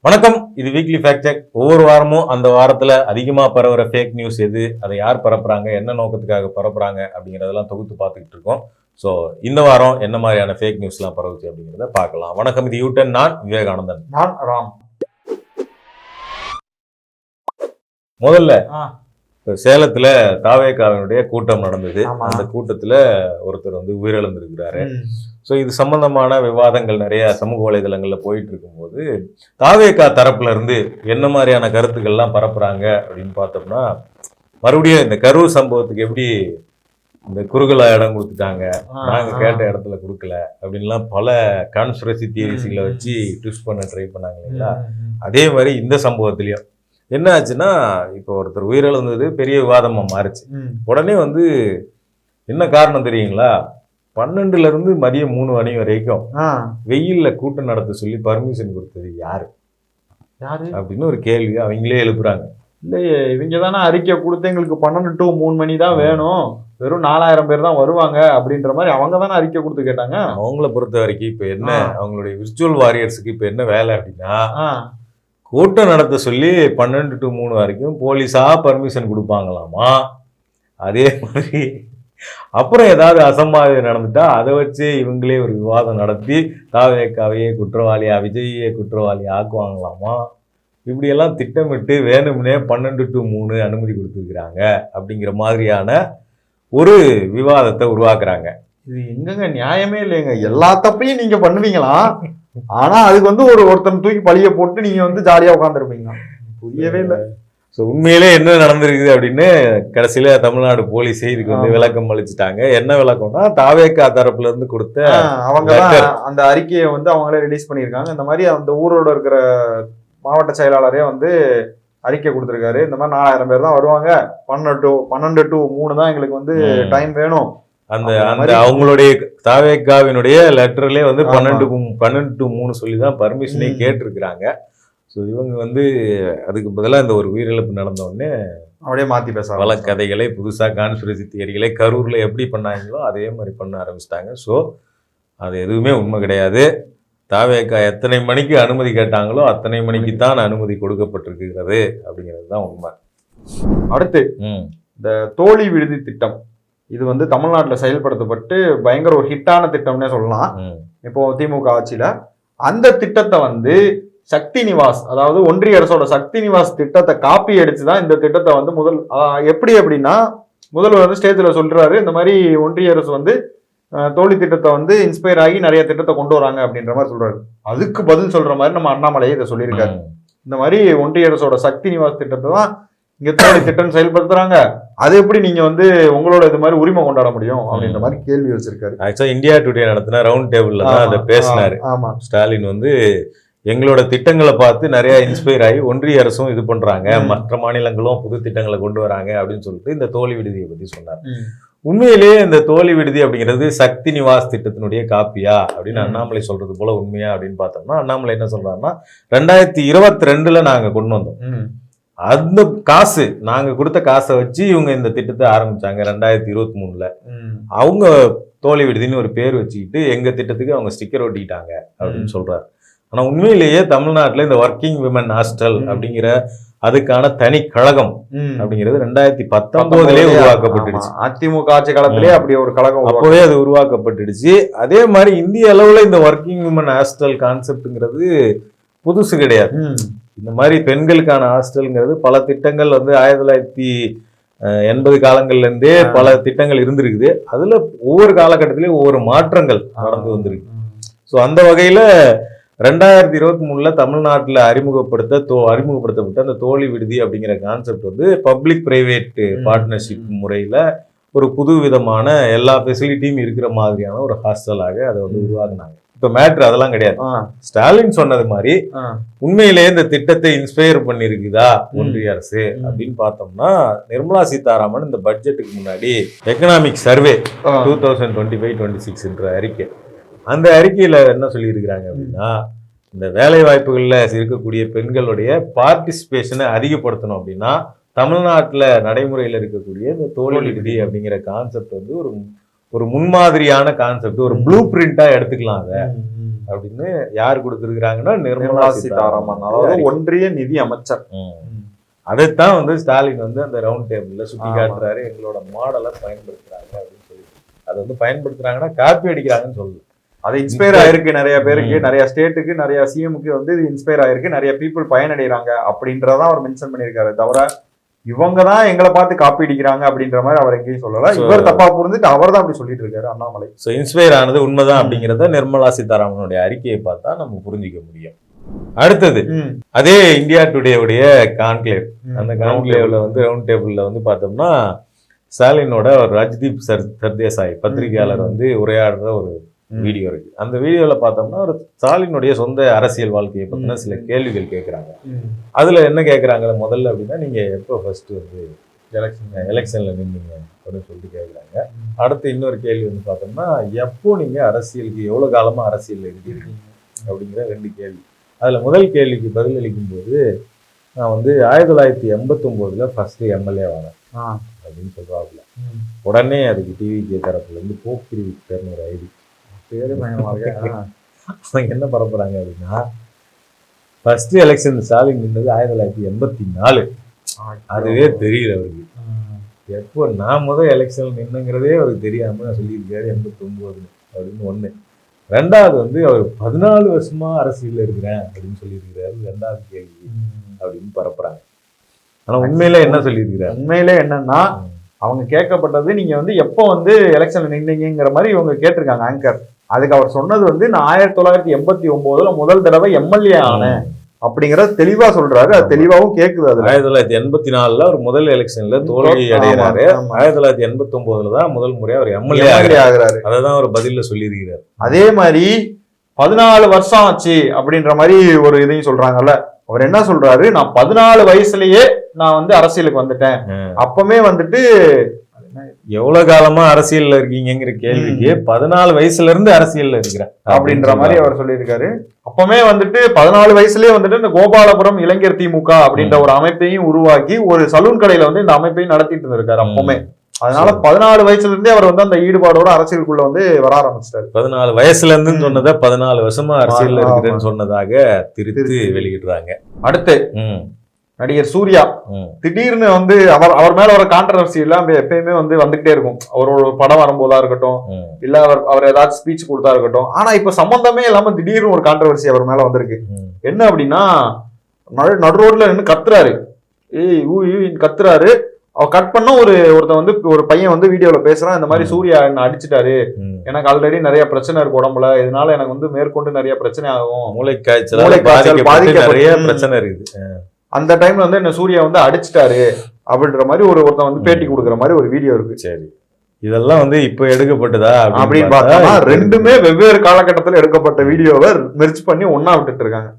வணக்கம். இது weekly fact check. ஒவ்வொரு வாரமும் அந்த வாரத்துல அதிகமா பரவுற ஃபேக் நியூஸ் எது, அதை யார் பரப்புறாங்க, என்ன நோக்கத்துக்காக பரப்புறாங்க அப்படிங்கிறதெல்லாம் தொகுத்து பார்த்துக்கிட்டு இருக்கோம். ஸோ இந்த வாரம் என்ன மாதிரியான ஃபேக் நியூஸ்லாம் பரவுச்சு அப்படிங்கிறத பார்க்கலாம். வணக்கம், இது யூட்டன். நான் விவேகானந்தன். நான் ராம். முதல்ல சேலத்துல தாவேகாவினுடைய கூட்டம் நடந்தது. அந்த கூட்டத்துல ஒருத்தர் வந்து உயிரிழந்திருக்கிறாரு. ஸோ இது சம்பந்தமான விவாதங்கள் நிறைய சமூக வலைதளங்கள்ல போயிட்டு இருக்கும்போது தாவேகா தரப்புல இருந்து என்ன மாதிரியான கருத்துக்கள்லாம் பரப்புறாங்க அப்படின்னு பார்த்தோம்னா, மறுபடியும் இந்த கரூர் சம்பவத்துக்கு எப்படி இந்த குறுகலா இடம் கொடுத்துட்டாங்க, நாங்க கேட்ட இடத்துல கொடுக்கல அப்படின்லாம் பல கான்ஸ்பிரசி தியரிஸ்களை வச்சு ட்விஸ்ட் பண்ண ட்ரை பண்ணாங்க இல்லைங்களா. அதே மாதிரி இந்த சம்பவத்திலையும் என்ன ஆச்சுன்னா, இப்போ ஒருத்தர் உயிரிழந்தது பெரிய விவாதமா மாறுச்சு. உடனே வந்து என்ன காரணம் தெரியுங்களா, 12ல இருந்து மதியம் 3 மணி வரைக்கும் வெயில்ல கூட்டம் நடத்த சொல்லி பர்மிஷன் கொடுத்தது யாரு அப்படின்னு ஒரு கேள்வி அவங்களே எழுப்புறாங்க. இல்லையே, இவங்க தானே அறிக்கை கொடுத்து எங்களுக்கு 12 to 3 மணி தான் வேணும், வெறும் 4000 பேர் தான் வருவாங்க அப்படின்ற மாதிரி அவங்க தானே அறிக்கை கொடுத்து கேட்டாங்க. அவங்கள பொறுத்த வரைக்கும் இப்ப என்ன, அவங்களுடைய விர்ச்சுவல் வாரியர்ஸுக்கு இப்ப என்ன வேலை அப்படின்னா, கூட்டம் நடத்த சொல்லி 12 to 3 வரைக்கும் போலீஸா பர்மிஷன் கொடுப்பாங்களாமா. அதே மாதிரி அப்புறம் ஏதாவது அசம்பாவிதம் நடந்துட்டா அதை வச்சு இவங்களே ஒரு விவாதம் நடத்தி தாவேகாவையே குற்றவாளியா, விஜயே குற்றவாளி ஆக்குவாங்களாமா. இப்படியெல்லாம் திட்டமிட்டு வேணும்னே 12 to 3 அனுமதி கொடுத்துருக்குறாங்க அப்படிங்கிற மாதிரியான ஒரு விவாதத்தை உருவாக்குறாங்க. இது எங்கங்க நியாயமே இல்லைங்க. எல்லா தப்பையும் நீங்க பண்ணுவீங்களா, ஆனா அதுக்கு வந்து ஒருத்தன் தூக்கி பழிய போட்டு நீங்க வந்து ஜாலியா உட்காந்துருப்பீங்க. புரியவே இல்லை. ஸோ உண்மையிலே என்ன நடந்திருக்குது அப்படின்னு கடைசியில தமிழ்நாடு போலீஸே இதுக்கு வந்து விளக்கம் அளிச்சுட்டாங்க. என்ன விளக்கம்னா, தாவேகா தரப்புல இருந்து கொடுத்த அவங்க அந்த அறிக்கையை வந்து அவங்களே ரிலீஸ் பண்ணியிருக்காங்க. இந்த மாதிரி அந்த ஊரோட இருக்கிற மாவட்ட செயலாளரே வந்து அறிக்கை கொடுத்துருக்காரு. இந்த மாதிரி 4000 பேர் தான் வருவாங்க, 12 to 3 தான் எங்களுக்கு வந்து டைம் வேணும். அந்த அந்த அவங்களுடைய தாவேகாவினுடைய லெட்டர்லயே வந்து 12 to 3 சொல்லி தான் பர்மிஷனே கேட்டிருக்கிறாங்க. ஸோ இவங்க வந்து அதுக்கு பதிலாக இந்த ஒரு உயிரிழப்பு நடந்த உடனே அப்படியே மாற்றி பேச பல கதைகளை, புதுசாக கான்ஸ்பிரசி தியரிகளை கரூரில் எப்படி பண்ணாங்களோ அதே மாதிரி பண்ண ஆரம்பிச்சிட்டாங்க. ஸோ அது எதுவுமே உண்மை கிடையாது. தாவேகா எத்தனை மணிக்கு அனுமதி கேட்டாங்களோ அத்தனை மணிக்கு தான் அனுமதி கொடுக்கப்பட்டிருக்கிறது அப்படிங்கிறது தான் உண்மை. அடுத்து இந்த தோழி விடுதி திட்டம், இது வந்து தமிழ்நாட்டில் செயல்படுத்தப்பட்டு பயங்கர ஒரு ஹிட்டான திட்டம்னே சொல்லலாம். இப்போ திமுக ஆட்சியில் அந்த திட்டத்தை வந்து சக்தி நிவாஸ், அதாவது ஒன்றிய அரசோட சக்தி நிவாஸ் திட்டத்தை காப்பி அடிச்சுதான் இந்த திட்டத்தை வந்து எப்படி அப்படின்னா, முதல்வர் வந்து ஸ்டேஜ்ல சொல்றாரு, இந்த மாதிரி ஒன்றிய அரசு வந்து தோழி திட்டத்தை வந்து இன்ஸ்பயர் ஆகி நிறைய திட்டத்தை கொண்டு வராங்க அப்படின்ற மாதிரி சொல்றாரு. அதுக்கு பதில் சொல்ற மாதிரி நம்ம அண்ணாமலையே இதை சொல்லியிருக்காரு. இந்த மாதிரி ஒன்றிய அரசோட சக்தி நிவாஸ் திட்டத்தை தான் இங்க தோழி திட்டம் செயல்படுத்துறாங்க, அது எப்படி நீங்க வந்து உங்களோட இது மாதிரி உரிமை கொண்டாட முடியும் அப்படின்ற மாதிரி கேள்வி வச்சிருக்காரு. ஆக்சுவலா இந்தியா டுடே நடத்தின ரவுண்ட் டேபிள்ல தான் அதை பேசினாரு. ஆமா, ஸ்டாலின் வந்து எங்களோட திட்டங்களை பார்த்து நிறைய இன்ஸ்பயர் ஆகி ஒன்றிய அரசும் இது பண்றாங்க, மற்ற மாநிலங்களும் புது திட்டங்களை கொண்டு வராங்க அப்படின்னு சொல்லிட்டு இந்த தோழி விடுதியை பத்தி சொன்னார். உண்மையிலேயே இந்த தோழி விடுதி அப்படிங்கிறது சக்தி நிவாஸ் திட்டத்தினுடைய காப்பியா அப்படின்னு அண்ணாமலை சொல்றது போல உண்மையா அப்படின்னு பார்த்தோம்னா, அண்ணாமலை என்ன சொல்றாருன்னா, 2022ல நாங்க கொண்டு வந்தோம், அந்த காசு நாங்க கொடுத்த காசை வச்சு இவங்க இந்த திட்டத்தை ஆரம்பிச்சாங்க. 2023ல அவங்க தோழி விடுதின்னு ஒரு பேர் வச்சுக்கிட்டு எங்க திட்டத்துக்கு அவங்க ஸ்டிக்கர் ஒட்டிக்கிட்டாங்க அப்படின்னு சொல்றாரு. ஆனா உண்மையிலேயே தமிழ்நாட்டுல இந்த ஒர்க்கிங் விமன் ஹாஸ்டல் அப்படிங்கிற அதுக்கான தனி கழகம் அப்படிங்கிறது 2019 உருவாக்கப்பட்டுடுச்சு. அதிமுக ஆட்சி காலத்திலே அப்படி ஒரு கழகம் அப்பவே அது உருவாக்கப்பட்டுடுச்சு. அதே மாதிரி இந்திய அளவுல இந்த ஒர்க்கிங் விமன் ஹாஸ்டல் கான்செப்ட்ங்கிறது புதுசு கிடையாது. இந்த மாதிரி பெண்களுக்கான ஹாஸ்டல்ங்கிறது பல திட்டங்கள் வந்து 1980 காலங்கள்ல இருந்தே பல திட்டங்கள் இருந்திருக்குது. அதுல ஒவ்வொரு காலகட்டத்திலயும் ஒவ்வொரு மாற்றங்கள் நடந்து வந்திருக்கு. ஸோ அந்த வகையில 2023ல தமிழ்நாட்டில் அறிமுகப்படுத்தப்பட்ட அந்த தோழி விடுதி அப்படிங்கிற கான்செப்ட் வந்து பப்ளிக் பிரைவேட் பார்ட்னர்ஷிப் முறையில ஒரு புது விதமான எல்லா ஃபெசிலிட்டியும் இருக்கிற மாதிரியான ஒரு ஹாஸ்டலாக அதை வந்து உருவாக்குனாங்க. இப்ப மேட்ரு அதெல்லாம் கிடையாது. ஸ்டாலின் சொன்னது மாதிரி உண்மையிலேயே இந்த திட்டத்தை இன்ஸ்பயர் பண்ணிருக்குதா ஒன்றிய அரசு அப்படின்னு பார்த்தோம்னா, நிர்மலா சீதாராமன் இந்த பட்ஜெட்டுக்கு முன்னாடி எக்கனாமிக் சர்வே 2025-26 என்ற அறிக்கை, அந்த அறிக்கையில என்ன சொல்லி இருக்கிறாங்க அப்படின்னா, இந்த வேலை வாய்ப்புகள்ல இருக்கக்கூடிய பெண்களுடைய பார்ட்டிசிபேஷனை அதிகப்படுத்தணும் அப்படின்னா தமிழ்நாட்டுல நடைமுறையில இருக்கக்கூடிய இந்த தோழி விடுதி அப்படிங்கிற கான்செப்ட் வந்து ஒரு முன்மாதிரியான கான்செப்ட், ஒரு ப்ளூ பிரிண்டா எடுத்துக்கலாம் அதை அப்படின்னு யார் கொடுத்திருக்கிறாங்கன்னா நிர்மலா சீதாராமன், அதாவது ஒன்றிய நிதி அமைச்சர். அதைத்தான் வந்து ஸ்டாலின் வந்து அந்த ரவுண்ட் டேபிள்ல சுட்டி காட்டுறாரு, எங்களோட மாடலை பயன்படுத்துறாங்க அப்படின்னு சொல்லி. அதை வந்து பயன்படுத்துறாங்கன்னா காப்பி அடிக்கிறாங்கன்னு சொல்லு. அது இன்ஸ்பயர் ஆயிருக்கு நிறைய பேருக்கு, நிறைய ஸ்டேட்டுக்கு, நிறைய சிஎம்க்கு வந்து இது இன்ஸ்பயர் ஆயிருக்கு, நிறைய பீப்புள் பயனடைகிறாங்க அப்படின்றதான் அவர் மென்ஷன் பண்ணியிருக்காரு. தவிர இவங்க தான் எங்களை பார்த்து காப்பி அடிக்கிறாங்க அப்படின்ற மாதிரி அவர் எங்கேயும் சொல்லல. இவர் தப்பா புரிஞ்சுட்டு அவர் தான் அப்படி சொல்லிட்டு இருக்காரு அண்ணாமலை. ஸோ இன்ஸ்பயர் ஆனது உண்மைதான் அப்படிங்கிறத நிர்மலா சீதாராமனுடைய அறிக்கையை பார்த்தா நம்ம புரிஞ்சுக்க முடியும். அடுத்தது அதே இந்தியா டுடேவுடைய கான்க்ளேவ். அந்த கான்க்ளேவ்ல வந்து ரவுண்ட் டேபிள்ல வந்து பார்த்தோம்னா ஸ்டாலினோட ஒரு ராஜ்தீப் சர்தேசாய் பத்திரிகையாளர் வந்து உரையாடுற ஒரு வீடியோ இருக்கு. அந்த வீடியோல பார்த்தோம்னா ஒரு ஸ்டாலினுடைய சொந்த அரசியல் வாழ்க்கையை பத்தின சில கேள்விகள் கேட்கிறாங்க. அதுல என்ன கேட்கறாங்க முதல்ல அப்படின்னா, நீங்க எப்போ ஃபர்ஸ்ட் வந்து எலெக்ஷன்ல நின்னீங்க அப்படின்னு சொல்லிட்டு கேட்குறாங்க. அடுத்து இன்னொரு கேள்வி வந்து பார்த்தோம்னா, எப்போ நீங்க அரசியலுக்கு எவ்வளவு காலமா அரசியல் இருக்கீங்க அப்படிங்கிற 2 கேள்வி. அதுல முதல் கேள்விக்கு பதில் அளிக்கும் போது, நான் வந்து 1989 ஃபர்ஸ்ட் எம்எல்ஏ வரேன் அப்படின்னு சொல்றாப்புல. உடனே அதுக்கு டிவிகே தரப்புல இருந்து போக்கிரி விக்டர்னு ஒரு ஐடி பேரு அவங்க என்ன பரப்புறாங்க அப்படின்னா, ஃபர்ஸ்ட் எலெக்ஷன் ஸ்டாலின் நின்றது 1984. அதுவே தெரியல அவருக்கு. எப்போ நான் முதல் எலெக்ஷன் நின்னுங்கிறதே அவருக்கு தெரியாம சொல்லியிருக்காரு 89 அப்படின்னு ஒண்ணு. 2வது வந்து அவர் 14 வருஷமா அரசியல் இருக்கிறேன் அப்படின்னு சொல்லியிருக்கிறாரு. 2வது கேள்வி அப்படின்னு பரப்புறாங்க. ஆனா உண்மையில என்ன சொல்லியிருக்கிறாரு? உண்மையிலே என்னன்னா, அவங்க கேட்கப்பட்டது நீங்க வந்து எப்போ வந்து எலெக்ஷன்ல நின்னீங்கிற மாதிரி இவங்க கேட்டிருக்காங்க ஆங்கர். அதுக்கு அவர் சொன்னது வந்து நான் 1989 முதல் தடவை எம்எல்ஏ ஆனேன் அப்படிங்கறத தெளிவா சொல்றாரு. அது தெளிவாவும் கேக்குது. அது 1984 அவர் முதல் எலெக்ஷன்ல தோல்வி அடைகிறாரு. 1989 தான் முதல் முறையா அவர் எம்எல்ஏ ஆகிறாரு. அதான் அவர் பதில சொல்லியிருக்கிறார். அதே மாதிரி 14 வருஷம் ஆச்சு அப்படின்ற மாதிரி ஒரு இதையும் சொல்றாங்கல்ல. அவர் என்ன சொல்றாரு, நான் 14 வயசுலயே நான் வந்து அரசியலுக்கு வந்துட்டேன். அப்பமே வந்துட்டு எவ்வளவு காலமா அரசியல்ல இருக்கீங்கிற கேள்விக்கு 14 வயசுல இருந்து அரசியல்ல இருக்கிறேன் அப்படின்ற மாதிரி அவர் சொல்லியிருக்காரு. அப்பமே வந்துட்டு 14 வயசுலயே வந்துட்டு இந்த கோபாலபுரம் இளைஞர் திமுக அப்படின்ற ஒரு அமைப்பையும் உருவாக்கி ஒரு சலூன் கடையில வந்து இந்த அமைப்பையும் நடத்திட்டு இருந்திருக்காரு அப்பமே. அதனால 14 வயசுல இருந்தே அவர் வந்து அந்த ஈடுபாடோட அரசியலுக்குள்ள வந்து வர ஆரம்பிச்சிட்டாரு. 14 வயசுல இருந்து சொன்னதை 14 வருஷமா அரசியல்ல இருக்கிறேன்னு சொன்னதாக திருத்தி வெளியிடுறாங்க. அடுத்து நடிகர் சூர்யா திடீர்னு வந்து அவர் மேல ஒரு கான்ட்ரவர்சி எல்லாம் எப்பயுமே வந்து வந்துகிட்டே இருக்கும். அவரோட படம் வரும்போதா இருக்கட்டும், இல்ல அவர் ஏதாச்சும் ஸ்பீச் கொடுத்தா இருக்கட்டும். ஆனா இப்ப சம்பந்தமே இல்லாம திடீர்னு ஒரு கான்ட்ரவர்சி அவர் மேல வந்திருக்கு. என்ன அப்படின்னா, நடு ரோட்ல நின்று கத்துறாரு, கத்துறாரு. அவர் கட் பண்ண ஒருத்தன் வந்து ஒரு பையன் வந்து வீடியோல பேசுறான், இந்த மாதிரி சூர்யா என்ன அடிச்சுட்டாரு, எனக்கு ஆல்ரெடி நிறைய பிரச்சனை இருக்கு உடம்புல, இதனால எனக்கு வந்து மேற்கொண்டு நிறைய பிரச்சனை ஆகும், மூளைக்காய்ச்சல் நிறைய பிரச்சனை இருக்குது. அந்த டைம்ல வந்து என்ன சூர்யா வந்து அடிச்சுட்டாரு அப்படின்ற மாதிரி ஒருத்தன் வந்து பேட்டி கொடுக்குற மாதிரி ஒரு வீடியோ இருக்கு. சரி, இதெல்லாம் வந்து இப்ப எடுக்கப்பட்டதா அப்படின்னு பார்த்தா ரெண்டுமே வெவ்வேறு காலகட்டத்தில் எடுக்கப்பட்ட வீடியோவை மெர்ஜ் பண்ணி ஒன்னா விட்டுட்டு இருக்காங்க.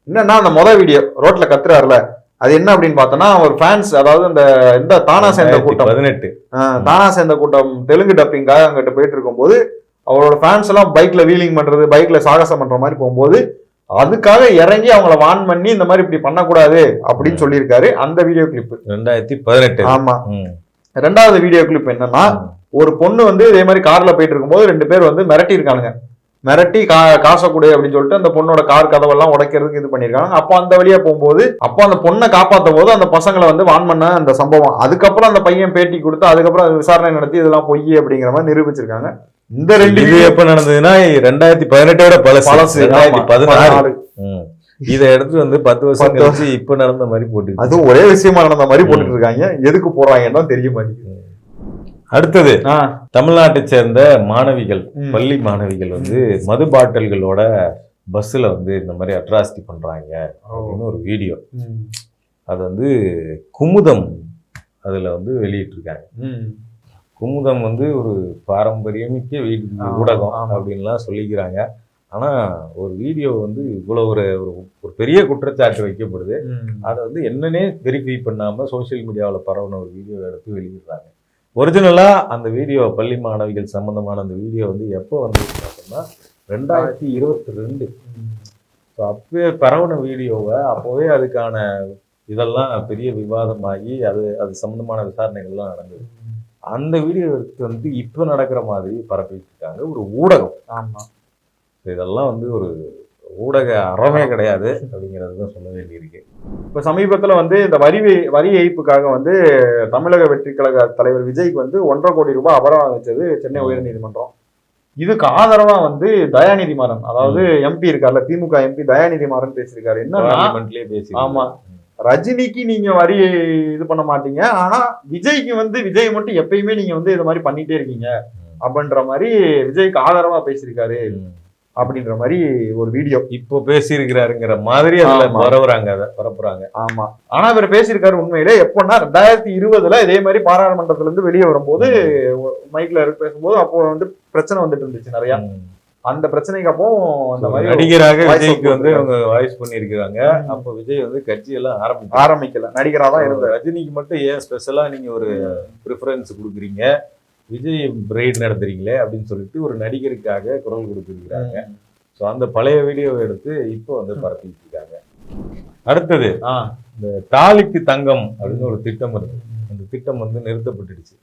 என்னன்னா, அந்த முதல் வீடியோ ரோட்ல கத்துறாருல, அது என்ன அப்படின்னு பார்த்தோம்னா, ஒரு ஃபேன்ஸ், அதாவது இந்த தானா சேர்ந்த கூட்டம் 18 தானா சேர்ந்த கூட்டம் தெலுங்கு டப்பிங்காக அங்கிட்ட போயிட்டு இருக்கும்போது அவரோட ஃபேன்ஸ் எல்லாம் பைக்ல வீலிங் பண்றது, பைக்ல சாகசம் பண்ற மாதிரி போகும்போது அதுக்காக இறங்கி அவங்கள வான் பண்ணி இந்த மாதிரி இப்படி பண்ணக்கூடாது அப்படின்னு சொல்லியிருக்காரு. அந்த வீடியோ கிளிப் 2018. ஆமா. 2வது வீடியோ கிளிப் என்னன்னா, ஒரு பொண்ணு வந்து இதே மாதிரி கார்ல போயிட்டு இருக்கும்போது 2 பேர் வந்து மிரட்டி இருக்கானுங்க. மிரட்டி காசை கொடு அப்படின்னு சொல்லிட்டு அந்த பொண்ணோட கார் கதவெல்லாம் உடைக்கிறதுக்கு இது பண்ணிருக்காங்க. அப்போ அந்த வழியா போகும்போது அப்போ அந்த பொண்ணை காப்பாற்றும் போது அந்த பசங்களை வந்து வான் பண்ண அந்த சம்பவம். அதுக்கப்புறம் அந்த பையன் பேட்டி கொடுத்து அதுக்கப்புறம் விசாரணை நடத்தி இதெல்லாம் பொய் அப்படிங்கிற மாதிரி நிரூபிச்சிருக்காங்க. இந்த 2 இது எப்ப நடந்ததுன்னா 2018 பழசு 2016. இதை எடுத்து வந்து 10 வருஷம் கழிச்சு இப்ப நடந்த மாதிரி போட்டு, அதுவும் ஒரே விஷயமா நடந்த மாதிரி போட்டுட்டு இருக்காங்க. எதுக்கு போறாங்கன்னு தெரிய மாட்டேங்குது. அடுத்தது, தமிழ்நாட்டை சேர்ந்த மாணவிகள், பள்ளி மாணவிகள் வந்து மது பாட்டில்களோட பஸ்ல வந்து இந்த மாதிரி அட்ராசிட்டி பண்றாங்க அப்படின்னு ஒரு வீடியோ. அது வந்து குமுதம் அதுல வந்து வெளியிட்டு இருக்காங்க. குமுதம் வந்து ஒரு பாரம்பரியமிக்க ஊடகம் அப்படின்லாம் சொல்லிக்கிறாங்க. ஆனா ஒரு வீடியோ வந்து இவ்வளவு ஒரு பெரிய குற்றச்சாட்டு வைக்கப்படுது. அதை வந்து என்னன்னே வெரிஃபை பண்ணாம சோசியல் மீடியாவில் பரவுன ஒரு வீடியோ எடுத்து வெளியிடுறாங்க. ஒரிஜினலா அந்த வீடியோ, பள்ளி மாணவிகள் சம்பந்தமான அந்த வீடியோ வந்து எப்போ வந்து பார்த்தோம்னா 2022. ஸோ அப்பவே பரவுன வீடியோவை அப்போவே அதுக்கான இதெல்லாம் பெரிய விவாதமாகி அது சம்பந்தமான விசாரணைகள்லாம் நடந்தது. அந்த வீடியோ எடுத்து வந்து இப்போ நடக்கிற மாதிரி பரப்பிட்டு இருக்காங்க ஒரு ஊடகம். ஆமா, இதெல்லாம் வந்து ஒரு ஊடக அறமே கிடையாது அப்படிங்கிறது தான் சொல்ல வேண்டியிருக்கு. இப்ப சமீபத்துல வந்து இந்த வரி ஏய்ப்புக்காக வந்து தமிழக வெற்றி கழக தலைவர் விஜய்க்கு வந்து 1.5 கோடி ரூபாய் அபராதம் வச்சது சென்னை உயர்நீதிமன்றம். இதுக்கு ஆதரவா வந்து தயாநிதி மாறன், அதாவது எம்பி இருக்கார்ல, திமுக எம்பி தயாநிதி மாறன் பேசியிருக்காரு. என்னன்னா, ஆமா, ரஜினிக்கு நீங்க வரி இது பண்ண மாட்டீங்க, ஆனா விஜய்க்கு வந்து விஜய் மட்டும் எப்பயுமே நீங்க வந்து இது மாதிரி பண்ணிட்டே இருக்கீங்க அப்படின்ற மாதிரி விஜய்க்கு ஆதரவா பேசியிருக்காரு அப்படின்ற மாதிரி ஒரு வீடியோ இப்போ பேசியிருக்கிறாருங்கிற மாதிரி அதுல பரவுறாங்க, அதை பரப்புறாங்க. ஆமா, ஆனா இவர் பேசியிருக்காரு உண்மையிலே எப்பன்னா 2020 இதே மாதிரி பாராளுமன்றத்துல இருந்து வெளியே வரும்போது மைக்ல பேசும்போது அப்போ வந்து பிரச்சனை வந்துட்டு இருந்துச்சு நிறைய. அந்த பிரச்சனைக்கு அப்போ அந்த மாதிரி நடிகராக விஜய்க்கு வந்து அவங்க வாய்ஸ் பண்ணியிருக்கிறாங்க. அப்போ விஜய் வந்து கட்சியெல்லாம் ஆரம்பிக்கல, நடிகரா தான் இருந்தார். ரஜினிக்கு மட்டும் ஏன் ஸ்பெஷலா நீங்க ஒரு ப்ரிஃபரன்ஸ் கொடுக்குறீங்க, விஜய் பிரைட் நடத்துறீங்களே அப்படின்னு சொல்லிட்டு ஒரு நடிகருக்காக குரல் கொடுத்துருக்காங்க. ஸோ அந்த பழைய வீடியோவை எடுத்து இப்போ வந்து பரப்பிட்டு இருக்காங்க. அடுத்தது இந்த தாலிக்கு தங்கம் அப்படின்னு ஒரு திட்டம் இருக்கு. அந்த திட்டம் வந்து நிறுத்தப்பட்டுடுச்சு.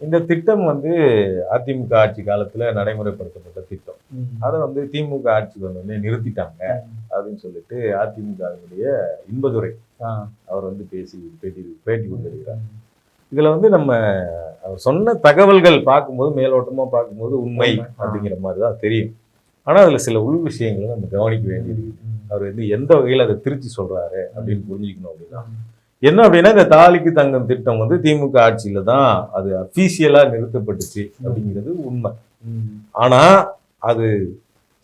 இந்த திட்டம் வந்து அதிமுக ஆட்சி காலத்துல நடைமுறைப்படுத்தப்பட்ட திட்டம். அதை வந்து திமுக ஆட்சிக்கு வந்து நிறுத்திட்டாங்க அப்படின்னு சொல்லிட்டு அதிமுகவினுடைய இன்பதுரை அவர் வந்து பேட்டி கொடுத்திருக்கிறார். இதுல வந்து நம்ம அவர் சொன்ன தகவல்கள் பார்க்கும்போது, மேலோட்டமா பார்க்கும்போது உண்மை அப்படிங்கிற மாதிரி தான் தெரியும். ஆனா அதுல சில உள் விஷயங்களை நம்ம கவனிக்க வேண்டியது. அவர் வந்து எந்த வகையில் அதை திருச்சி சொல்றாரு அப்படின்னு புரிஞ்சுக்கணும். அப்படின்னா என்ன அப்படின்னா, இந்த தாலிக்கு தங்கம் திட்டம் வந்து திமுக ஆட்சியில தான் அது அபிஷியலா நிறுத்தப்பட்டுச்சு அப்படிங்கிறது உண்மை. ஆனா அது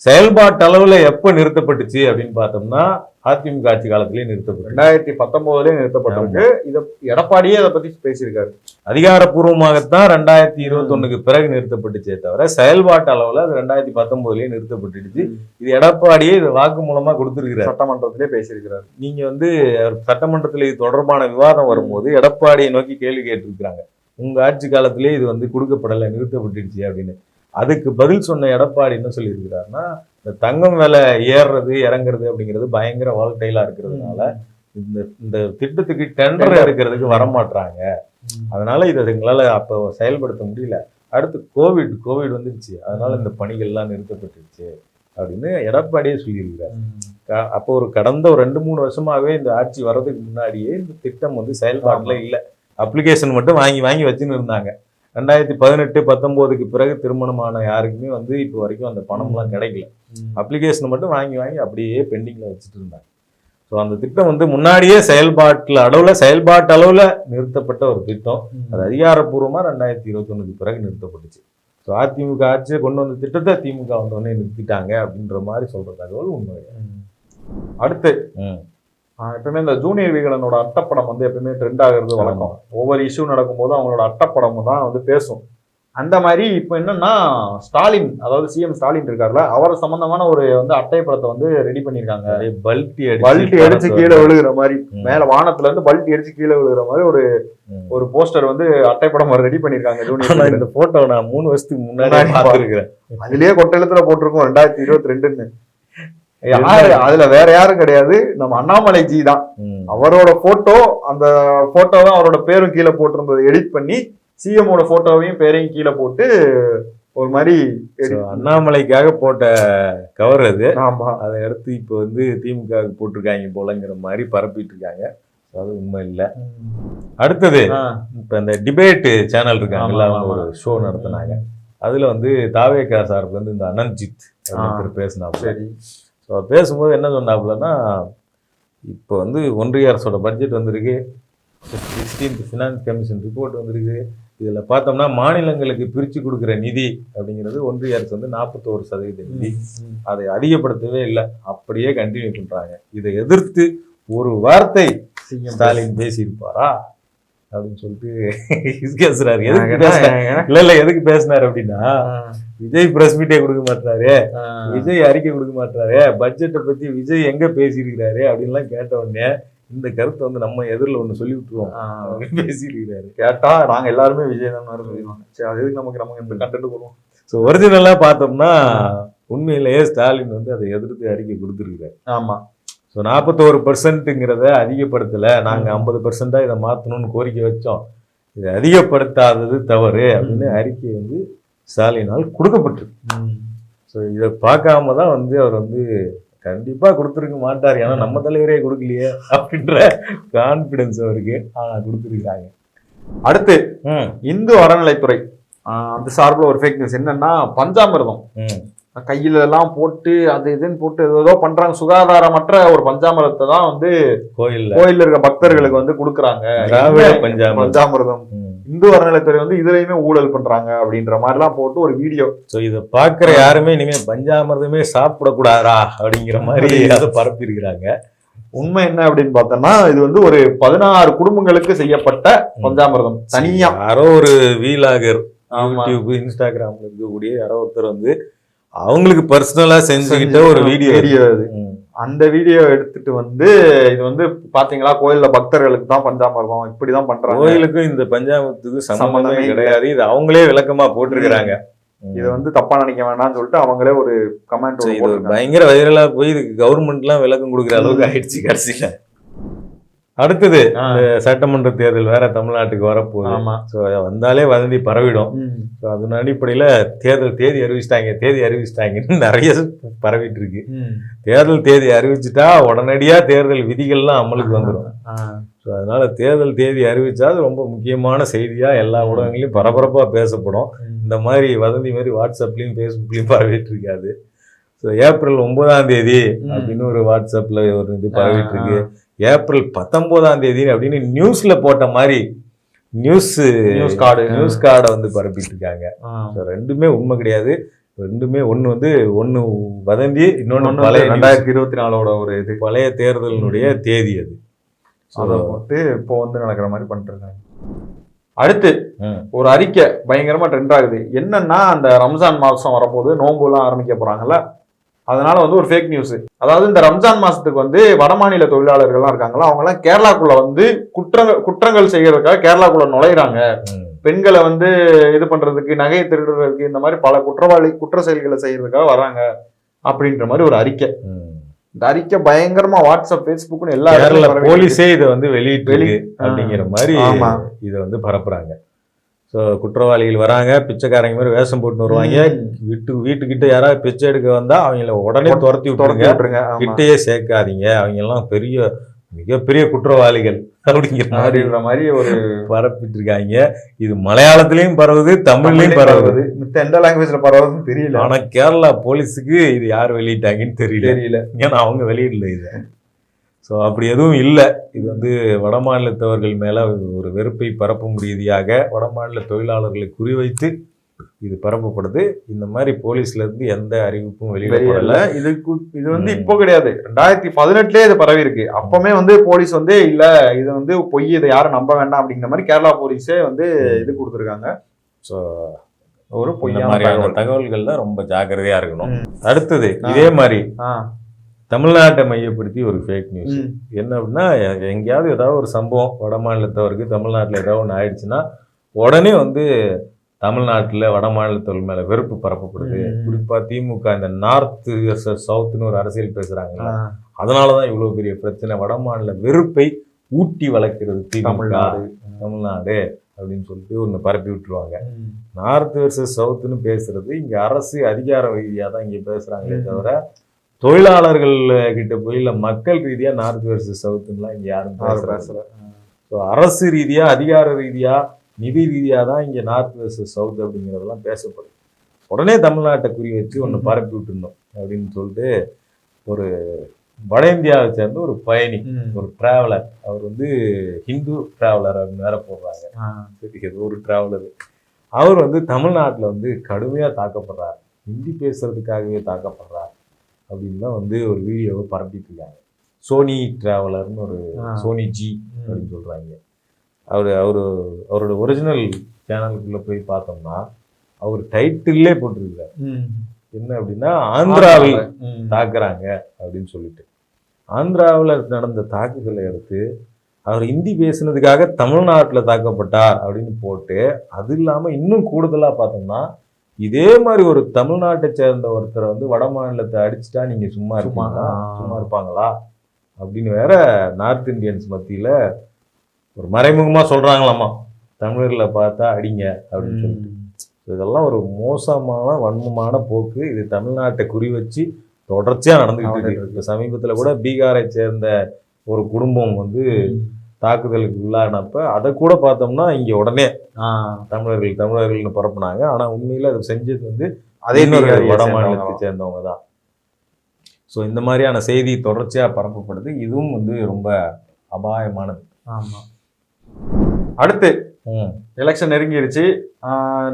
செயல்பாட்டு அளவுல எப்ப நிறுத்தப்பட்டுச்சு அப்படின்னு பார்த்தோம்னா அதிமுக ஆட்சி காலத்திலேயே நிறுத்தப்பட்டு 2019 நிறுத்தப்பட்டிருக்கு. இத எடப்பாடியே அதை பத்தி பேசியிருக்காரு. அதிகாரப்பூர்வமாகத்தான் 2021 பிறகு நிறுத்தப்பட்டுச்சே தவிர செயல்பாட்டு அளவுல அது 2019 நிறுத்தப்பட்டுடுச்சு. இது எடப்பாடியே இது வாக்கு மூலமா கொடுத்திருக்கிறார், சட்டமன்றத்திலே பேசியிருக்கிறார். நீங்க வந்து சட்டமன்றத்தில் இது தொடர்பான விவாதம் வரும்போது எடப்பாடியை நோக்கி கேள்வி கேட்டிருக்கிறாங்க, உங்க ஆட்சி காலத்திலேயே இது வந்து கொடுக்கப்படலை, நிறுத்தப்பட்டுடுச்சு அப்படின்னு. அதுக்கு பதில் சொன்ன எடப்பாடி என்ன சொல்லியிருக்கிறாருன்னா, இந்த தங்கம் விலை ஏறுறது இறங்குறது அப்படிங்கிறது பயங்கர வால்டைலா இருக்கிறதுனால இந்த திட்டத்துக்கு டெண்டர் எடுக்கிறதுக்கு வரமாட்டாங்க, அதனால இதை எங்களால அப்போ செயல்படுத்த முடியல. அடுத்து கோவிட் வந்துருச்சு, அதனால இந்த பணிகள்லாம் நிறுத்தப்பட்டுருச்சு அப்படின்னு எடப்பாடியே சொல்லியிருக்கிறார். அப்போ கடந்த ஒரு 2-3 வருஷமாவே இந்த ஆட்சி வர்றதுக்கு முன்னாடியே இந்த திட்டம் வந்து செயல்பாட்டுல இல்லை. அப்ளிகேஷன் மட்டும் வாங்கி வச்சுன்னு இருந்தாங்க. 2018-19 பிறகு திருமணமான யாருக்குமே வந்து இப்போ வரைக்கும் அந்த பணம்லாம் கிடைக்கல. அப்ளிகேஷன் மட்டும் வாங்கி அப்படியே பெண்டிங்ல வச்சுட்டு இருந்தாங்க. ஸோ அந்த திட்டம் வந்து முன்னாடியே செயல்பாட்டு அளவுல நிறுத்தப்பட்ட ஒரு திட்டம். அது அதிகாரப்பூர்வமா 2021 பிறகு நிறுத்தப்பட்டுச்சு. ஸோ அதிமுக ஆட்சியை கொண்டு வந்த திட்டத்தை திமுக வந்தோடனே நிறுத்திட்டாங்க அப்படின்ற மாதிரி சொல்ற தகவல் உண்மை. அடுத்து எப்பவுமே இந்த ஜூனியர் விகடனோட அட்டப்படம் வந்து எப்பவுமே ட்ரெண்ட் ஆகிறது வழக்கம். ஒவ்வொரு இஷ்யூ நடக்கும்போது அவங்களோட அட்டப்படமும் தான் வந்து பேசும். அந்த மாதிரி இப்போ என்னன்னா, ஸ்டாலின், அதாவது சிஎம் ஸ்டாலின் இருக்காருல்ல, அவர் சம்பந்தமான ஒரு வந்து அட்டைப்படத்தை வந்து ரெடி பண்ணியிருக்காங்க. பல்ட்டி அடிச்சு கீழே விழுகிற மாதிரி, மேல வானத்துல இருந்து பல்ட்டி அடிச்சு கீழே விழுகிற மாதிரி ஒரு போஸ்டர் வந்து அட்டைப்படம் ரெடி பண்ணியிருக்காங்க ஜூனியர். இந்த போட்டோ நான் 3 வருஷத்துக்கு முன்னாடி பார்த்துருக்கிறேன். அதுலயே கொட்டெழுத்துல போட்டிருக்கோம் 2022. அதுல வேற யாரும் கிடையாது, நம்ம அண்ணாமலை ஜி தான். அவரோட போட்டோ, அந்த போட்டோவை அவரோட பேரும் கீழே போட்டிருந்தது எடிட் பண்ணி சிஎம்மோட போட்டோவையும் பேரையும் கீழே போட்டு ஒரு மாதிரி அண்ணாமலைக்காக போட்ட கவர் அது. ஆமா, அதை எடுத்து இப்போ வந்து திமுக போட்டிருக்காங்க போலங்கிற மாதிரி பரப்பிட்டு இருக்காங்க. அது உண்மை இல்லை. அடுத்தது இப்ப இந்த டிபேட் சேனல் இருக்காங்கல்ல, அவங்க ஒரு ஷோ நடத்தினாங்க. அதுல வந்து தாவேகா சாருக்கு வந்து இந்த அனந்த்ஜித் பேசினாங்க. சரி, ஸோ பேசும்போது என்ன சொன்னாப்புலன்னா, இப்போ வந்து ஒன்றிய அரசோட பட்ஜெட் வந்திருக்கு, 16th ஃபினான்ஸ் கமிஷன் ரிப்போர்ட் வந்திருக்கு. இதில் பார்த்தோம்னா மாநிலங்களுக்கு பிரித்து கொடுக்குற நிதி அப்படிங்கிறது ஒன்றிய அரசு வந்து 41% நிதி, அதை அதிகப்படுத்தவே இல்லை, அப்படியே கண்டினியூ பண்ணுறாங்க. இதை எதிர்த்து ஒரு வார்த்தை ஸ்டாலின் பேசியிருப்பாரா அப்படின்னு சொல்லிட்டு பேசுறாரு. எதுக்கு பேசினாரு அப்படின்னா, விஜய் பிரஸ் மீட்டே கொடுக்க மாட்டாரு, விஜய் அறிக்கை கொடுக்க மாட்டாரு, பட்ஜெட்டை பத்தி விஜய் எங்க பேசியிருக்கிறாரு அப்படின்லாம் கேட்ட உடனே இந்த கருத்தை வந்து நம்ம எதிரில் ஒண்ணு சொல்லி விட்டுருவோம் பேசியிருக்கிறாரு. கேட்டா நாங்க எல்லாருமே விஜய் தான் சொல்லிடுவாங்க. சரி, அதுக்கு நம்ம இந்த கண்டென்ட் போடுவோம். ஸோ ஒரிஜினலா பார்த்தோம்னா உண்மையிலேயே ஸ்டாலின் வந்து அதை எதிர்த்து அறிக்கை கொடுத்துருக்கிறாரு. ஆமா, ஸோ 41%ங்கிறத அதிகப்படுத்தலை, நாங்கள் 50% இதை மாற்றணும்னு கோரிக்கை வச்சோம், இதை அதிகப்படுத்தாதது தவறு அப்படின்னு அறிக்கை வந்து ஸ்டாலினால் கொடுக்கப்பட்டிருக்கு. ஸோ ஸோ இதை பார்க்காம தான் வந்து அவர் வந்து கண்டிப்பா கொடுத்துருக்க மாட்டார், ஏன்னா நம்ம தலைவரே கொடுக்கலையே அப்படின்ற கான்பிடன்ஸ் அவருக்கு கொடுத்துருக்காங்க. அடுத்து இந்து அறநிலைத்துறை அந்த சார்பில் ஒரு ஃபேக் நியூஸ் என்னன்னா, பஞ்சாமிர்தம் கையில எல்லாம் போட்டு அது இதுன்னு போட்டு ஏதோ பண்றாங்க, சுகாதாரமற்ற ஒரு பஞ்சாமிரத்தை தான் வந்து கோயில்ல இருக்க பக்தர்களுக்கு வந்து கொடுக்குறாங்க. பஞ்சாமிர்தம் இந்து அறநிலைத்துறை வந்து இதுலயுமே ஊழல் பண்றாங்க அப்படின்ற மாதிரி எல்லாம் போட்டு ஒரு வீடியோ. ஸோ இதை பாக்குற யாருமே இனிமே பஞ்சாமிர்தமே சாப்பிடக்கூடாதா அப்படிங்கிற மாதிரி அதை பரப்பி இருக்கிறாங்க. உண்மை என்ன அப்படின்னு பார்த்தோம்னா, இது வந்து ஒரு 16 குடும்பங்களுக்கு செய்யப்பட்ட பஞ்சாமிர்தம் தனியா. யாரோ ஒரு வீலாகர் யூடியூப் இன்ஸ்டாகிராம்ல இருக்கக்கூடிய யாரோ ஒருத்தர் வந்து அவங்களுக்கு பர்சனலா செஞ்சுக்கிட்ட ஒரு வீடியோ அது. அந்த வீடியோ எடுத்துட்டு வந்து இது வந்து பாத்தீங்களா, கோயில்ல பக்தர்களுக்கு தான் பஞ்சாமிர்தம் இப்படிதான் பண்றாங்க, கோயிலுக்கும் இந்த பஞ்சாமிரத்துக்கு சம்பந்தமே கிடையாது, இது அவங்களே விளக்கமா போட்டிருக்கிறாங்க. இதை வந்து தப்பா நினைக்க வேண்டாம்னு சொல்லிட்டு அவங்களே ஒரு கமெண்ட் பயங்கர வைரலா போய் இதுக்கு கவர்மெண்ட் எல்லாம் விளக்கம் கொடுக்குற அளவுக்கு ஆயிடுச்சு கடைசியில. அடுத்தது இந்த சட்டமன்ற தேர்தல் வேற தமிழ்நாட்டுக்கு வரப்போகுது. வந்தாலே வதந்தி பரவிடும். அதன் அடிப்படையில தேர்தல் தேதி அறிவிச்சிட்டாங்கன்னு நிறைய பரவிட்டு இருக்கு. தேர்தல் தேதி அறிவிச்சுட்டா உடனடியா தேர்தல் விதிகள்லாம் அமலுக்கு வந்துடும். ஸோ அதனால தேர்தல் தேதி அறிவிச்சா அது ரொம்ப முக்கியமான செய்தியா எல்லா ஊடகங்களையும் பரபரப்பா பேசப்படும். இந்த மாதிரி வதந்தி மாதிரி வாட்ஸ்அப்லயும் ஃபேஸ்புக்லயும் பரவிட்டு இருக்காது. ஸோ ஏப்ரல் 9ஆம் தேதி அப்படின்னு ஒரு வாட்ஸ்அப்ல ஒரு இது பரவிட்டு இருக்கு. ஏப்ரல் 19ஆம் தேதி அப்படின்னு நியூஸ்ல போட்ட மாதிரி நியூஸ் கார்டை வந்து பரப்பிட்டு இருக்காங்க. ரெண்டுமே உண்மை கிடையாது. ரெண்டுமே ஒண்ணு வதந்தி, இன்னொன்னு பழைய 2024 ஒரு இது பழைய தேர்தலினுடைய தேதி. அது அதை போட்டு இப்போ வந்து நடக்கிற மாதிரி பண்ணிட்டு இருக்காங்க. அடுத்து ஒரு அறிக்கை பயங்கரமா ட்ரெண்ட் ஆகுது. என்னன்னா, அந்த ரம்ஜான் மாசம் வரப்போது நோன்பு எல்லாம் ஆரம்பிக்க போறாங்கல்ல, அதனால வந்து ஒரு ஃபேக் நியூஸ். அதாவது இந்த ரம்ஜான் மாசத்துக்கு வந்து வடமாநில தொழிலாளர்கள்லாம் இருக்காங்களா, அவங்க எல்லாம் கேரளாக்குள்ள வந்து குற்றங்கள் செய்யறதுக்காக கேரளாக்குள்ள நுழையிறாங்க. பெண்களை வந்து இது பண்றதுக்கு, நகையை திருடுறதுக்கு, இந்த மாதிரி பல குற்ற செயல்களை செய்யறதுக்காக வராங்க அப்படின்ற மாதிரி ஒரு அறிக்கை. இந்த அறிக்கை பயங்கரமா வாட்ஸ்அப், ஃபேஸ்புக்னு எல்லா போலீஸே இதை வந்து வெளியிட்டு அப்படிங்கிற மாதிரி இதை வந்து பரப்புறாங்க. ஸோ குற்றவாளிகள் வராங்க, பிச்சைக்காரங்க மாதிரி வேஷம் போட்டு வருவாங்க. வீட்டுக்கிட்ட யாராவது பிச்சை எடுக்க வந்தா அவங்கள உடனே துரத்தி விட்டுருங்க, கிட்டையே சேர்க்காதீங்க, அவங்க எல்லாம் மிகப்பெரிய குற்றவாளிகள் அப்படிங்கிற மாதிரி ஒரு பரப்பிட்டு இருக்காங்க. இது மலையாளத்திலயும் பரவுது, தமிழ்லயும் பரவுது, மித்த எந்த லாங்குவேஜ்ல பரவுதுன்னு தெரியல. ஆனா கேரளா போலீஸுக்கு இது யார் வெளியிட்டாங்கன்னு தெரியல. ஏன்னா அவங்க வெளியிடல இதை. ஸோ அப்படி எதுவும் இல்லை. இது வந்து வட மாநிலத்தவர்கள் மேல ஒரு வெறுப்பை பரப்பும் ரீதியாக வட மாநில தொழிலாளர்களை குறிவைத்து இது பரப்பப்படுது. இந்த மாதிரி போலீஸ்ல இருந்து எந்த அறிவிப்பும் வெளியிடப்படல. இது வந்து இப்போ கிடையாது, 2018 இது பரவி இருக்கு. அப்பவுமே வந்து போலீஸ் வந்து இல்ல இது வந்து பொய், இதை யாரும் நம்ப வேண்டாம் அப்படிங்கிற மாதிரி கேரளா போலீஸே வந்து இது கொடுத்துருக்காங்க. ஸோ ஒரு பொய்யான தகவல்கள் தான் ரொம்ப ஜாக்கிரதையா இருக்கணும். அடுத்தது இதே மாதிரி தமிழ்நாட்டை மையப்படுத்தி ஒரு ஃபேக் நியூஸ். என்ன அப்படின்னா, எங்கேயாவது ஏதாவது ஒரு சம்பவம் வட மாநிலத்தவருக்கு தமிழ்நாட்டில் ஏதாவது ஒன்று ஆயிடுச்சுன்னா உடனே வந்து தமிழ்நாட்டில் வட மாநிலத்தவர்கள் மேல வெறுப்பு பரப்பப்படுது. குறிப்பா திமுக இந்த நார்த் சவுத்னு ஒரு அரசியல் பேசுறாங்க, அதனாலதான் இவ்வளவு பெரிய பிரச்சனை. வட மாநில வெறுப்பை ஊட்டி வளர்க்கிறது தமிழ்நாடு அப்படின்னு சொல்லிட்டு ஒன்று பரப்பி விட்டுருவாங்க. நார்த் வெர்சஸ் சவுத்துன்னு பேசுறது இங்க அரசு அதிகார ரீதியா தான் இங்க பேசுறாங்களே தவிர தொழிலாளர்கள் கிட்ட போய் இல்ல மக்கள் ரீதியா நார்த் வெர்சஸ் சவுத்துலாம் இங்க யாரும் பேசல. ஸோ அரசு ரீதியா, அதிகார ரீதியா, நிதி ரீதியா தான் இங்க நார்த் வெர்சஸ் சவுத் அப்படிங்கிறதெல்லாம் பேசப்படும். உடனே தமிழ்நாட்டை குறி வச்சு ஒன்று பரப்பி விட்டுருந்தோம் அப்படின்னு சொல்லிட்டு ஒரு வட இந்தியாவை சேர்ந்த ஒரு பயணி, ஒரு டிராவலர், அவர் வந்து ஹிந்து டிராவலர் அப்படின்னு வேற போடுறாங்க. சரி, ஒரு டிராவலர் அவர் வந்து தமிழ்நாட்டில் வந்து கடுமையா தாக்கப்படுறார், ஹிந்தி பேசுறதுக்காகவே தாக்கப்படுறார் அப்படின்னு தான் வந்து ஒரு வீடியோவை பரப்பிட்டு இருக்காங்க. சோனி டிராவலர்னு ஒரு சோனி ஜி அப்படின்னு சொல்றாங்க. அவரோட ஒரிஜினல் சேனலுக்குள்ள போய் பார்த்தோம்னா அவர் டைட்டிலே போட்டிருக்காரு. என்ன அப்படின்னா, ஆந்திராவில் தாக்குறாங்க அப்படின்னு சொல்லிட்டு. ஆந்திராவில் நடந்த தாக்குதலை அடுத்து அவர் ஹிந்தி பேசுனதுக்காக தமிழ்நாட்டில் தாக்கப்பட்டார் அப்படின்னு போட்டு, அது இல்லாம இன்னும் கூடுதலா பார்த்தோம்னா இதே மாதிரி ஒரு தமிழ்நாட்டை சேர்ந்த ஒருத்தரை வந்து வட மாநிலத்தை அடிச்சுட்டா நீங்க சும்மா இருப்பாங்களா அப்படின்னு வேற நார்த் இந்தியன்ஸ் மத்தியில ஒரு மறைமுகமா சொல்றாங்களாமா, தமிழர்களை பார்த்தா அடிங்க அப்படின்னு சொல்லிட்டு. இதெல்லாம் ஒரு மோசமான வன்மமான போக்கு. இது தமிழ்நாட்டை குறி வச்சு தொடர்ச்சியா நடந்துகிட்டு இருக்கு. இப்ப சமீபத்துல கூட பீகாரை சேர்ந்த ஒரு குடும்பம் வந்து தாக்குதலுக்கு உள்ளானப்ப அதை கூட பார்த்தோம்னா இங்க உடனே தமிழர்கள்னு பரப்புனாங்க. ஆனா உண்மையில அதை செஞ்சது வந்து அதே வட மாநிலத்தை சேர்ந்தவங்க தான். ஸோ இந்த மாதிரியான செய்தி தொடர்ச்சியா பரப்பப்படுது. இதுவும் வந்து ரொம்ப அபாயமானது. ஆமா. அடுத்து எலெக்ஷன் நெருங்கிடுச்சு.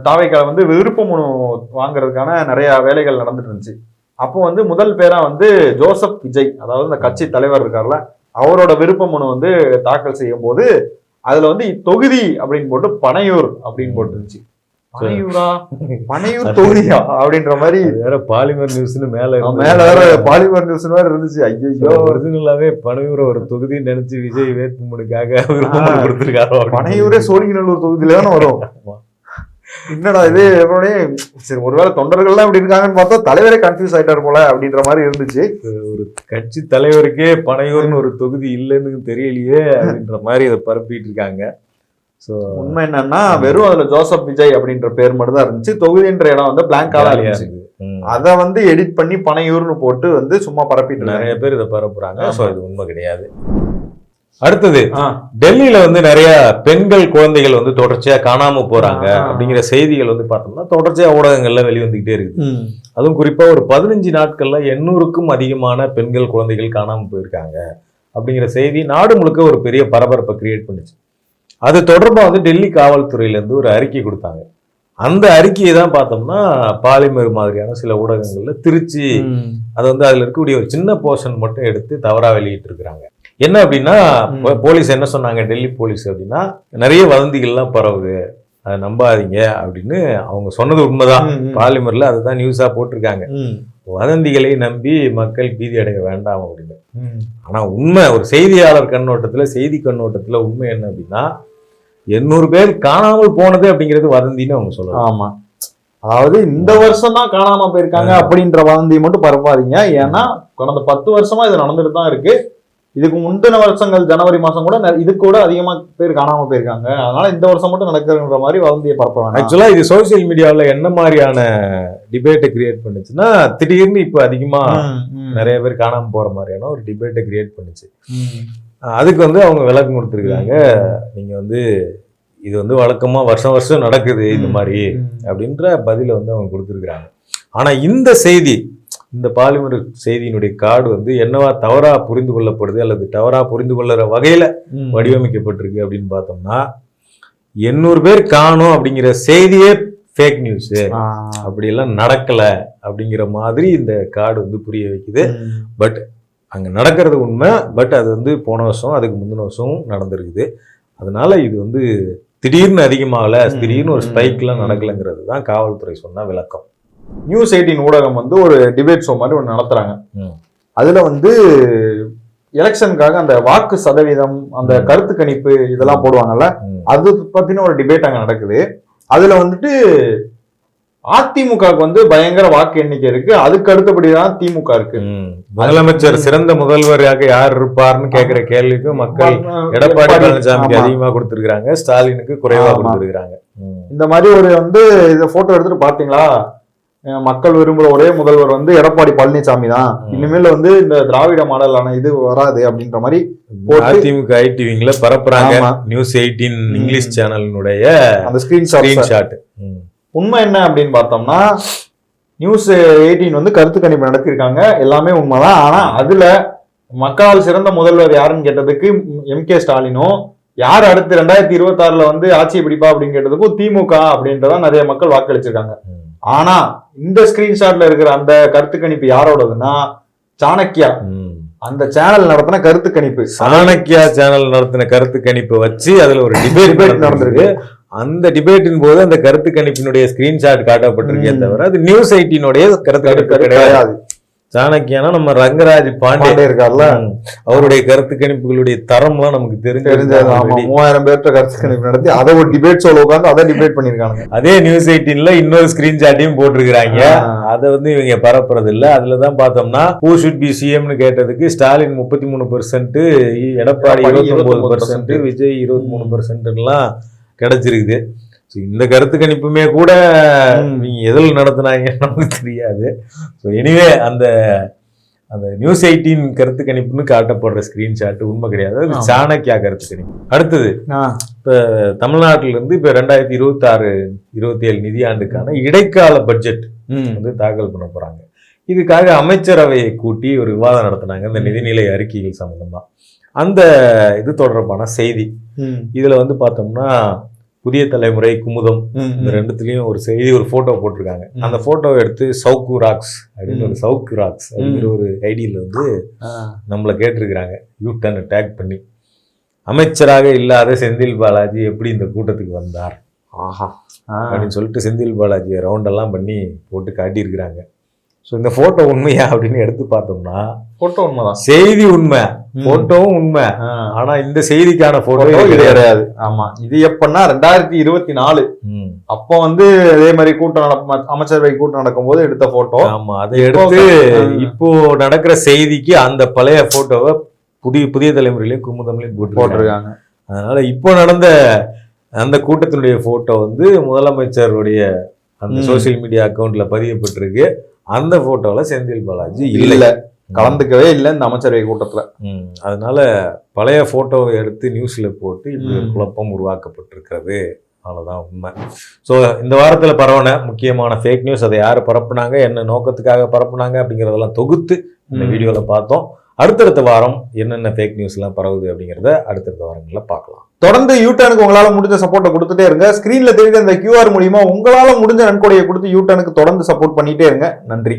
தாவேக்கால வந்து விருப்ப மனு வாங்குறதுக்கான நிறைய வேலைகள் நடந்துட்டு இருந்துச்சு. அப்போ வந்து முதல் பேரா வந்து ஜோசப் விஜய், அதாவது இந்த கட்சி தலைவர் இருக்கார்ல, அவரோட விருப்ப மனு வந்து தாக்கல் செய்யும் போது அதுல வந்து தொகுதி அப்படின்னு போட்டு பனையூர் அப்படின்னு போட்டுருந்துச்சு. பனையூரா, பனையூர் தொகுதியா அப்படின்ற மாதிரி வேற பாலிமர் நியூஸ்னு மேல வேற பாலிமர் நியூஸ் வேற இருந்துச்சு. ஐயோ, ஒரிஜினலாவே பனையூரை ஒரு தொகுதின்னு நினைச்சு விஜய் வேட்புமனுக்காக விருப்பம் கொடுத்திருக்காரு. பனையூரே சோழிங்கநல்லூர் தொகுதியில தானே வரும். என்னடா இது, சரி ஒருவேளை தொண்டர்கள்லாம் இப்படி இருக்காங்கன்னு பார்த்தா தலைவரே கன்ஃபியூஸ் ஆயிட்டாரு போல அப்படின்ற மாதிரி இருந்துச்சு. ஒரு கட்சி தலைவருக்கே பனையூர்னு ஒரு தொகுதி இல்லைன்னு தெரியலையே அப்படின்ற மாதிரி அதை பரப்பிட்டு இருக்காங்க. ஸோ உண்மை என்னன்னா வெறும் அதுல ஜோசப் விஜய் அப்படின்ற பேர் மட்டும் தான் இருந்துச்சு. தொகுதின்ற இடம் வந்து பிளாங்காக இருந்துச்சு. அதை வந்து எடிட் பண்ணி பனையூர்னு போட்டு வந்து சும்மா பரப்பிட்டு நிறைய பேர் இதை பரப்புறாங்க. ஸோ இது உண்மை கிடையாது. அடுத்தது டெல்லியில வந்து நிறைய பெண்கள் குழந்தைகள் வந்து தொடர்ச்சியா காணாம போறாங்க அப்படிங்கிற செய்திகள் வந்து பார்த்தோம்னா தொடர்ச்சியா ஊடகங்கள்ல வெளிவந்துகிட்டே இருக்கு. அதுவும் குறிப்பா ஒரு 15 நாட்கள்ல 800க்கும் அதிகமான பெண்கள் குழந்தைகள் காணாம போயிருக்காங்க அப்படிங்கிற செய்தி நாடு முழுக்க ஒரு பெரிய பரபரப்பை கிரியேட் பண்ணுச்சு. அது தொடர்பா வந்து டெல்லி காவல்துறையில இருந்து ஒரு அறிக்கை கொடுத்தாங்க. அந்த அறிக்கையை தான் பார்த்தோம்னா பாலிமர் மாதிரியான சில ஊடகங்கள்ல திருச்சி அது வந்து அதுல இருக்கக்கூடிய ஒரு சின்ன போர்ஷன் மட்டும் எடுத்து தவறா வெளியிட்டு இருக்கிறாங்க. என்ன அப்படின்னா போலீஸ் என்ன சொன்னாங்க, டெல்லி போலீஸ் அப்படின்னா நிறைய வதந்திகள்லாம் பரவுது, அதை நம்பாதீங்க அப்படின்னு அவங்க சொன்னது உண்மைதான். பாலிமர்ல அதுதான் நியூஸா போட்டிருக்காங்க. வதந்திகளை நம்பி மக்கள் பீதி அடைய வேண்டாம் அப்படின்னு. ஆனா உண்மை ஒரு செய்தியாளர் கண்ணோட்டத்துல, செய்தி கண்ணோட்டத்துல உண்மை என்ன அப்படின்னா 800 பேர் காணாமல் போனது அப்படிங்கிறது வதந்தின்னு அவங்க சொல்லுவாங்க. ஆமா, அதாவது இந்த வருஷம் தான் காணாம போயிருக்காங்க அப்படின்ற வதந்தியை மட்டும் பரப்பாதீங்க. ஏன்னா கடந்த 10 வருஷமா இது நடந்துட்டு தான் இருக்கு. இதுக்கு முந்தின வருஷங்கள் ஜனவரி மாசம் கூட இது கூட அதிகமா பேர் காணாம போயிருக்காங்க. அதனால இந்த வருஷம் மட்டும் நடக்குதுன்ற மாதிரி வதந்தியை பரப்ப வேண்டாம். ஆக்சுவலா இது சோசியல் மீடியாவில் என்ன மாதிரியான டிபேட்டை கிரியேட் பண்ணுச்சுன்னா திடீர்னு இப்போ அதிகமா நிறைய பேர் காணாம போற மாதிரியான ஒரு டிபேட்டை கிரியேட் பண்ணுச்சு. அதுக்கு வந்து அவங்க விளக்கம் கொடுத்துருக்காங்க. நீங்க வந்து இது வந்து வழக்கமா வருஷம் வருஷம் நடக்குது இந்த மாதிரி அப்படின்ற பதில வந்து அவங்க கொடுத்துருக்குறாங்க. ஆனா இந்த செய்தி, இந்த பாலிமர் செய்தியினுடைய கார்டு வந்து என்னவா தவறா புரிந்து கொள்ளப்படுது அல்லது தவறா புரிந்து கொள்ளுற வகையில வடிவமைக்கப்பட்டிருக்கு அப்படின்னு பார்த்தோம்னா 800 பேர் காணும் அப்படிங்கிற செய்தியே ஃபேக் நியூஸ், அப்படியெல்லாம் நடக்கல அப்படிங்கிற மாதிரி இந்த கார்டு வந்து புரிய வைக்குது. பட் அங்க நடக்கிறது உண்மை. பட் அது வந்து போன வருஷம் அதுக்கு முந்தின வருஷமும் நடந்திருக்குது. அதனால இது வந்து திடீர்னு அதிகமாகல, திடீர்னு ஒரு ஸ்பைக்லாம் நடக்கலைங்கிறது தான் காவல்துறை சொன்ன விளக்கம். நியூஸ் 18 ஊடகம் வந்து ஒரு டிபேட் ஷோ மாதிரி ஒன்று நடத்துறாங்க. அதுல வந்து எலெக்ஷனுக்காக அந்த வாக்கு சதவீதம், அந்த கருத்து கணிப்பு இதெல்லாம் போடுவாங்கல்ல, அது பத்தின ஒரு டிபேட் அங்க நடக்குது. அதுல வந்துட்டு அதிமுகவுக்கு வந்து பயங்கர வாக்கு எண்ணிக்கை இருக்கு, அதுக்கு அடுத்தபடிதான் திமுக இருக்கு. முதலமைச்சர் சிறந்த முதல்வராக யார் இருப்பார்னு கேட்கிற கேள்விக்கு மக்கள் எடப்பாடி பழனிசாமிக்கு அதிகமா கொடுத்திருக்காங்க, ஸ்டாலினுக்கு குறைவா கொடுத்திருக்காங்க. இந்த மாதிரி ஒரு வந்து இதை போட்டோ எடுத்துட்டு பாத்தீங்களா, மக்கள் விரும்புற ஒரே முதல்வர் வந்து எடப்பாடி பழனிசாமி தான், இனிமேல் வந்து இந்த திராவிட மாடலான இது வராது அப்படின்ற மாதிரி அதிமுக ஐடிவிங்ல பரப்புறாங்க. நியூஸ் 18 இங்கிலீஷ் சேனலினுடைய அந்த ஸ்கிரீன்ஷாட். உண்மை என்ன அப்படின்னு பார்த்தோம்னா நியூஸ் 18 வந்து கருத்து கணிப்பு நடத்திருக்காங்க, எல்லாமே உண்மைதான். ஆனா அதுல மக்களால் சிறந்த முதல்வர் யாருன்னு கேட்டதுக்கு MK ஸ்டாலினும், யார் அடுத்து 2026 வந்து ஆட்சியை பிடிப்பா அப்படின்னு கேட்டதுக்கும் திமுக அப்படின்றதான் நிறைய மக்கள் வாக்களிச்சிருக்காங்க. ஆனா இந்த ஸ்கிரீன்ஷாட்ல இருக்கிற அந்த கருத்து கணிப்பு யாரோடதுன்னா சாணக்கியா அந்த சேனல் நடத்தின கருத்து கணிப்பு. சாணக்கியா சேனல் நடத்தின கருத்து கணிப்பை வச்சு அதுல ஒரு டிபேட் நடந்திருக்கு. அந்த டிபேட்டின் போது அந்த கருத்து கணிப்பினுடைய ஸ்கிரீன்ஷாட் காட்டப்பட்டிருக்கே தவிர அது நியூஸ் 18 கருத்து கணிப்பு கிடையாது. சாணக்கியானா நம்ம ரங்கராஜ் பாண்டே இருக்கார்ல, அவருடைய கருத்து கணிப்புகளுடைய தரம்லாம் நமக்கு தெரிஞ்சது. 3000 பேர்த்த கருத்து கணிப்பு நடத்தி அதை ஒரு டிபேட் ஷோல உட்காந்து அதை டிபேட் பண்ணிருக்காங்க. அதே நியூஸ் 18 இன்னொரு ஸ்கிரீன்ஷாட்டையும் போட்டிருக்கிறாங்க. அதை வந்து இவங்க பரப்புறது இல்ல. அதுலதான் பார்த்தோம்னா who should be CMனு கேட்டதுக்கு ஸ்டாலின் 33%, எடப்பாடி 29%, விஜய் 23% எல்லாம் கிடைச்சிருக்குது. So, இந்த கருத்து கணிப்புமே கூட நீங்க எதில் நடத்துனாங்கன்னு நமக்கு தெரியாது. ஸோ எனிவே அந்த நியூஸ் 18 கருத்து கணிப்புன்னு காட்டப்படுற ஸ்கிரீன்ஷாட் உண்மை கிடையாது, அது சாணக்கியா கருத்து கணிப்பு. அடுத்தது இப்ப தமிழ்நாட்டில இருந்து இப்ப 2026-27 நிதியாண்டுக்கான இடைக்கால பட்ஜெட் வந்து தாக்கல் பண்ண போறாங்க. இதுக்காக அமைச்சரவையை கூட்டி ஒரு விவாதம் நடத்தினாங்க இந்த நிதிநிலை அறிக்கைகள் சம்பந்தமா. அந்த இது தொடர்பான செய்தி இதுல வந்து பார்த்தோம்னா புதிய தலைமுறை, குமுதம், இந்த ரெண்டுத்துலயும் ஒரு செய்தி, ஒரு போட்டோ போட்டிருக்காங்க. அந்த போட்டோவை எடுத்து சவுக்கு ராக்ஸ் அப்படின்னு ஒரு சவுக்கு ராக்ஸ் அப்படிங்கிற ஒரு ஐடியில வந்து நம்மளை கேட்டிருக்கிறாங்க யூ-டர்ன் டேக் பண்ணி. அமைச்சராக இல்லாத செந்தில் பாலாஜி எப்படி இந்த கூட்டத்துக்கு வந்தார் அப்படின்னு சொல்லிட்டு செந்தில் பாலாஜியை ரவுண்டெல்லாம் பண்ணி போட்டு காட்டியிருக்கிறாங்க. ஸோ இந்த போட்டோ உண்மையா அப்படின்னு எடுத்து பார்த்தோம்னா போட்டோ உண்மைதான், செய்தி உண்மை, போட்டோவும் உண்மை. ஆனா இந்த செய்திக்கான போட்டோ கிடையாது. ஆமா, இது எப்பன்னா 2024 அப்போ வந்து அதே மாதிரி கூட்டம் அமைச்சரவை கூட்டம் நடக்கும் போது எடுத்த போட்டோ. ஆமா, அதை எடுத்து இப்போ நடக்கிற செய்திக்கு அந்த பழைய போட்டோவை புதிய தலைமுறையிலையும் குமுதம்லையும் போட்டிருக்காங்க. அதனால இப்போ நடந்த அந்த கூட்டத்தினுடைய போட்டோ வந்து முதலமைச்சருடைய அந்த சோசியல் மீடியா அக்கௌண்ட்ல பதியப்பட்டிருக்கு. அந்த போட்டோல செந்தில் பாலாஜி இல்ல, கலந்துக்கவே இல்லை இந்த அமைச்சரவை கூட்டத்துல. அதனால பழைய போட்டோவை எடுத்து நியூஸ்ல போட்டு இப்படி ஒரு குழப்பம் உருவாக்கப்பட்டிருக்கிறது. அவ்வளவுதான் உண்மை. ஸோ இந்த வாரத்துல பரவன முக்கியமான ஃபேக் நியூஸ், அதை யாரு பரப்புனாங்க, என்ன நோக்கத்துக்காக பரப்புனாங்க அப்படிங்கறதெல்லாம் தொகுத்து இந்த வீடியோல பார்த்தோம். அடுத்தடுத்த வாரம் என்னென்ன ஃபேக் நியூஸ் எல்லாம் பரவுது அப்படிங்கிறத அடுத்தடுத்த வாரங்களில் பார்க்கலாம். தொடர்ந்து யூ-டர்னுக்கு உங்களால முடிஞ்ச சப்போர்ட்டை கொடுத்துட்டே இருங்க. ஸ்கிரீன்ல தெரியுற இந்த QR மூலியமா உங்களால முடிஞ்ச நன்கொடையை கொடுத்து யூ-டர்னுக்கு தொடர்ந்து சப்போர்ட் பண்ணிட்டே இருங்க. நன்றி.